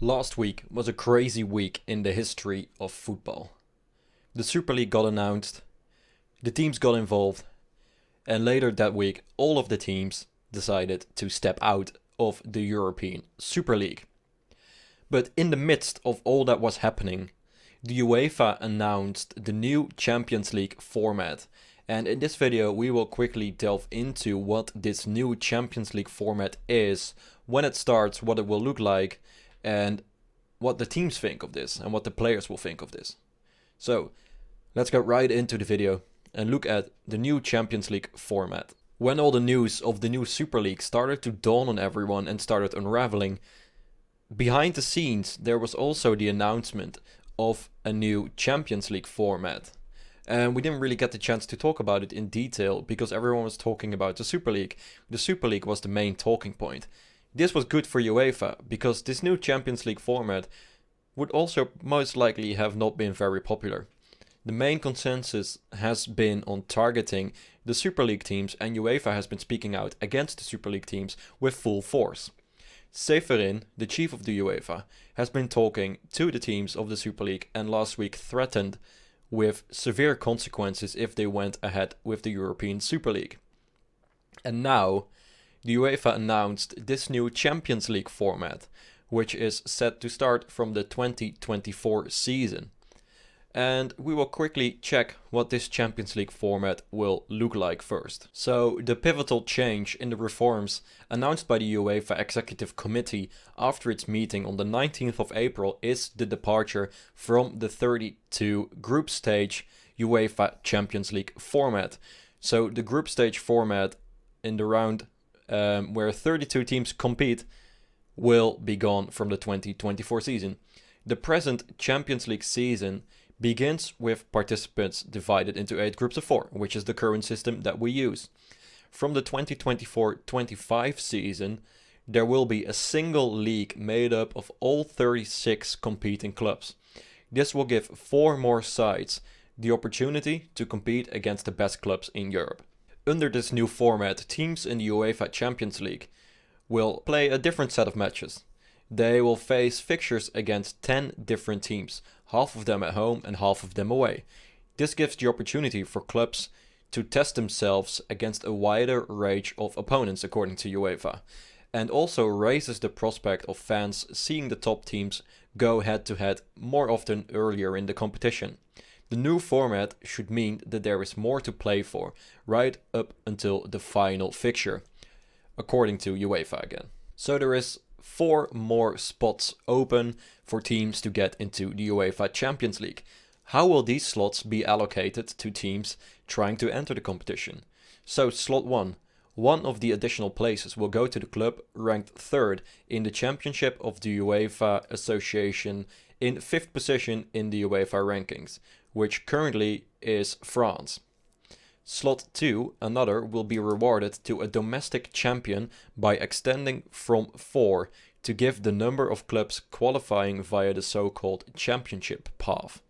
Last week was a crazy week in the history of football. The Super League got announced, the teams got involved, and later that week all of the teams decided to step out of the European Super League. But in the midst of all that was happening, the Uefa announced the new Champions League format. And in this video we will quickly delve into what this new Champions League format is, when it starts, what it will look like, and what the teams think of this and what the players will think of this. So let's get right into the video and look at the new Champions League format. When all the news of the new Super League started to dawn on everyone and started unraveling, behind the scenes there was also the announcement of a new Champions League format. And we didn't really get the chance to talk about it in detail because everyone was talking about the Super League. The Super League was the main talking point. This was good for UEFA because this new Champions League format would also most likely have not been very popular. The main consensus has been on targeting the Super League teams, and UEFA has been speaking out against the Super League teams with full force. Seferin, the chief of the UEFA, has been talking to the teams of the Super League and last week threatened with severe consequences if they went ahead with the European Super League. And now the UEFA announced this new Champions League format, which is set to start from the 2024 season. And we will quickly check what this Champions League format will look like first. So the pivotal change in the reforms announced by the UEFA Executive Committee after its meeting on the 19th of April is the departure from the 32 group stage UEFA Champions League format. So the group stage format in the round where 32 teams compete will be gone from the 2024 season. The present Champions League season begins with participants divided into 8 groups of 4, which is the current system that we use. From the 2024-25 season, there will be a single league made up of all 36 competing clubs. This will give 4 more sides the opportunity to compete against the best clubs in Europe. Under this new format, teams in the UEFA Champions League will play a different set of matches. They will face fixtures against 10 different teams, half of them at home and half of them away. This gives the opportunity for clubs to test themselves against a wider range of opponents according to UEFA, and also raises the prospect of fans seeing the top teams go head to head more often earlier in the competition. The new format should mean that there is more to play for, right up until the final fixture, according to UEFA again. So there is 4 more spots open for teams to get into the UEFA Champions League. How will these slots be allocated to teams trying to enter the competition? So slot 1. One of the additional places will go to the club ranked 3rd in the championship of the UEFA Association in 5th position in the UEFA rankings, which currently is France. Slot 2, another, will be rewarded to a domestic champion by extending from 4 to give the number of clubs qualifying via the so-called championship path.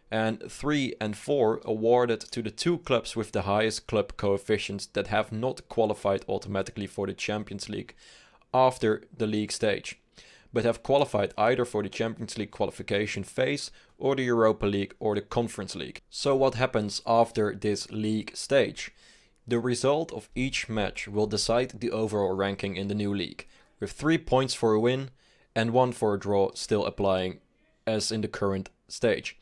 And 3 and 4 awarded to the 2 clubs with the highest club coefficients that have not qualified automatically for the Champions League after the league stage, but have qualified either for the Champions League qualification phase or the Europa League or the Conference League. So what happens after this league stage? The result of each match will decide the overall ranking in the new league, with 3 points for a win and 1 for a draw still applying as in the current stage.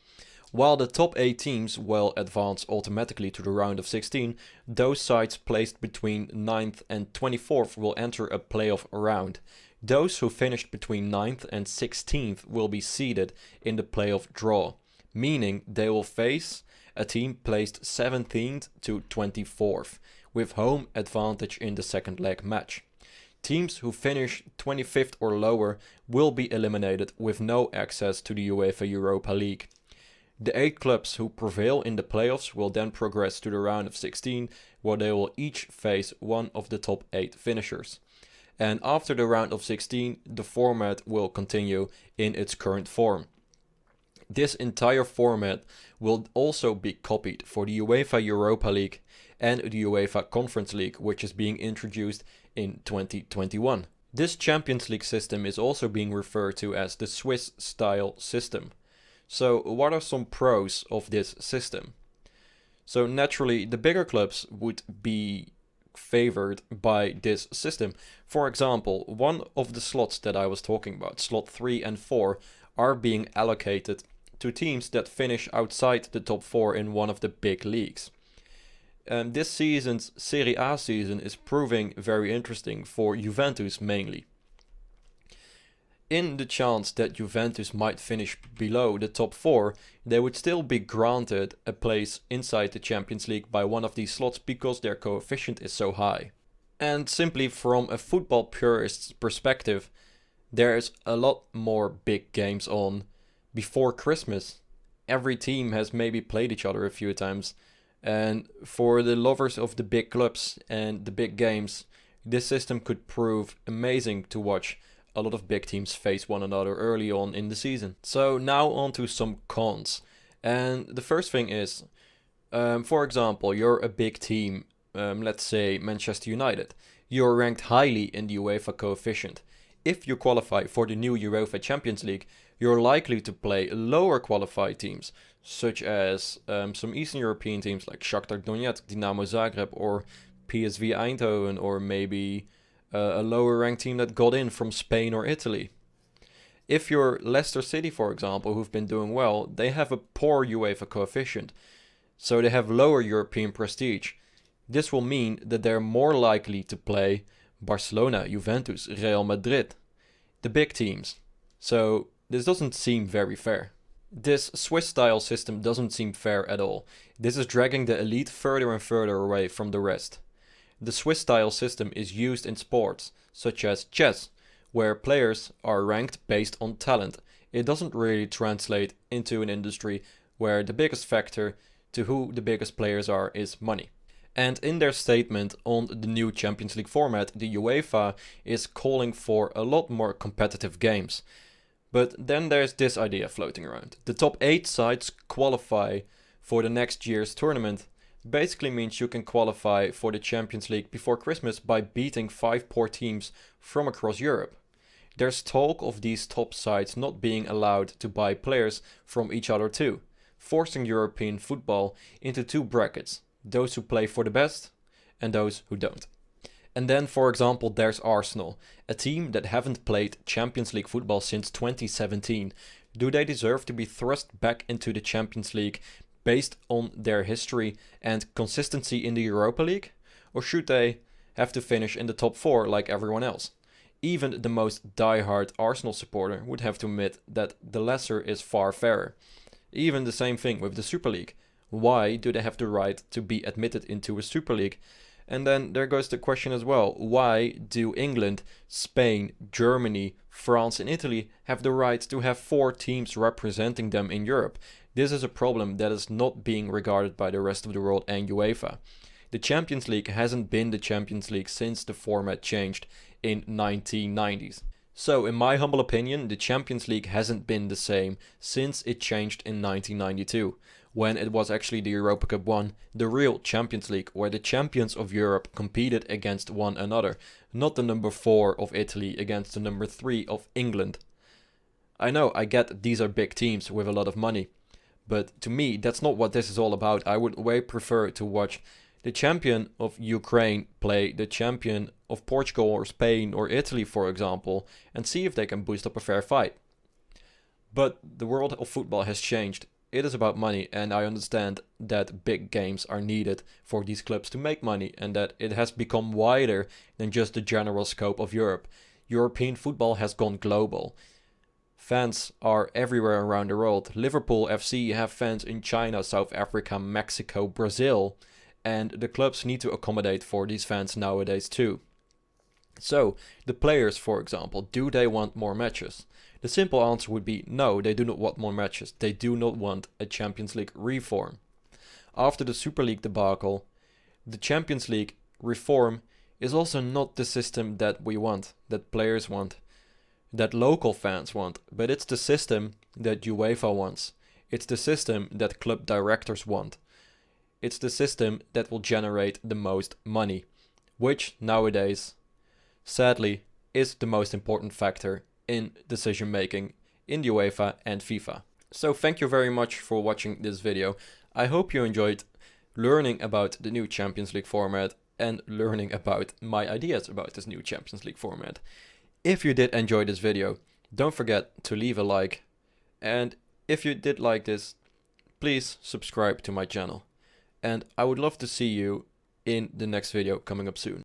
While the top 8 teams will advance automatically to the round of 16, those sides placed between 9th and 24th will enter a playoff round. Those who finished between 9th and 16th will be seeded in the playoff draw, meaning they will face a team placed 17th to 24th, with home advantage in the second leg match. Teams who finish 25th or lower will be eliminated with no access to the UEFA Europa League. The 8 clubs who prevail in the playoffs will then progress to the round of 16, where they will each face one of the top 8 finishers. And after the round of 16, the format will continue in its current form. This entire format will also be copied for the UEFA Europa League and the UEFA Conference League, which is being introduced in 2021. This Champions League system is also being referred to as the Swiss style system. So what are some pros of this system? So naturally, the bigger clubs would be favored by this system. For example, one of the slots that I was talking about, slot 3 and 4, are being allocated to teams that finish outside the top 4 in one of the big leagues. This season's Serie A season is proving very interesting for Juventus mainly. In the chance that Juventus might finish below the top 4, they would still be granted a place inside the Champions League by one of these slots because their coefficient is so high. And simply from a football purist's perspective, there's a lot more big games on before Christmas. Every team has maybe played each other a few times, and for the lovers of the big clubs and the big games, this system could prove amazing to watch a lot of big teams face one another early on in the season. So now on to some cons. And the first thing is, for example, you're a big team, let's say Manchester United. You're ranked highly in the UEFA coefficient. If you qualify for the new Europa Champions League, you're likely to play lower qualified teams, such as some Eastern European teams like Shakhtar Donetsk, Dinamo Zagreb, or PSV Eindhoven, or maybe a lower ranked team that got in from Spain or Italy. If you're Leicester City, for example, who've been doing well, they have a poor UEFA coefficient, so they have lower European prestige. This will mean that they're more likely to play Barcelona, Juventus, Real Madrid, the big teams. So this doesn't seem very fair. This Swiss-style system doesn't seem fair at all. This is dragging the elite further and further away from the rest. The Swiss-style system is used in sports, such as chess, where players are ranked based on talent. It doesn't really translate into an industry where the biggest factor to who the biggest players are is money. And in their statement on the new Champions League format, the UEFA is calling for a lot more competitive games. But then there's this idea floating around. The top 8 sides qualify for the next year's tournament. Basically means you can qualify for the Champions League before Christmas by beating 5 poor teams from across Europe. There's talk of these top sides not being allowed to buy players from each other too, forcing European football into 2 brackets, those who play for the best and those who don't. And then, for example, there's Arsenal, a team that haven't played Champions League football since 2017. Do they deserve to be thrust back into the Champions League based on their history and consistency in the Europa League? Or should they have to finish in the top 4 like everyone else? Even the most diehard Arsenal supporter would have to admit that the lesser is far fairer. Even the same thing with the Super League. Why do they have the right to be admitted into a Super League? And then there goes the question as well, why do England, Spain, Germany, France and Italy have the right to have 4 teams representing them in Europe? This is a problem that is not being regarded by the rest of the world and UEFA. The Champions League hasn't been the Champions League since the format changed in 1990s. So in my humble opinion, the Champions League hasn't been the same since it changed in 1992. When it was actually the Europa Cup 1, the real Champions League, where the champions of Europe competed against one another, not the number 4 of Italy against the number 3 of England. I know, I get these are big teams with a lot of money, but to me that's not what this is all about. I would way prefer to watch the champion of Ukraine play the champion of Portugal or Spain or Italy, for example, and see if they can boost up a fair fight. But the world of football has changed. It is about money, and I understand that big games are needed for these clubs to make money, and that it has become wider than just the general scope of Europe. European football has gone global. Fans are everywhere around the world. Liverpool FC have fans in China, South Africa, Mexico, Brazil, and the clubs need to accommodate for these fans nowadays too. So, the players, for example, do they want more matches? The simple answer would be no, they do not want more matches. They do not want a Champions League reform. After the Super League debacle, the Champions League reform is also not the system that we want, that players want, that local fans want, but it's the system that UEFA wants. It's the system that club directors want. It's the system that will generate the most money, which nowadays, sadly, is the most important factor in decision making in the UEFA and FIFA. So thank you very much for watching this video. I hope you enjoyed learning about the new Champions League format and learning about my ideas about this new Champions League format. If you did enjoy this video, don't forget to leave a like, and if you did like this, please subscribe to my channel. And I would love to see you in the next video coming up soon.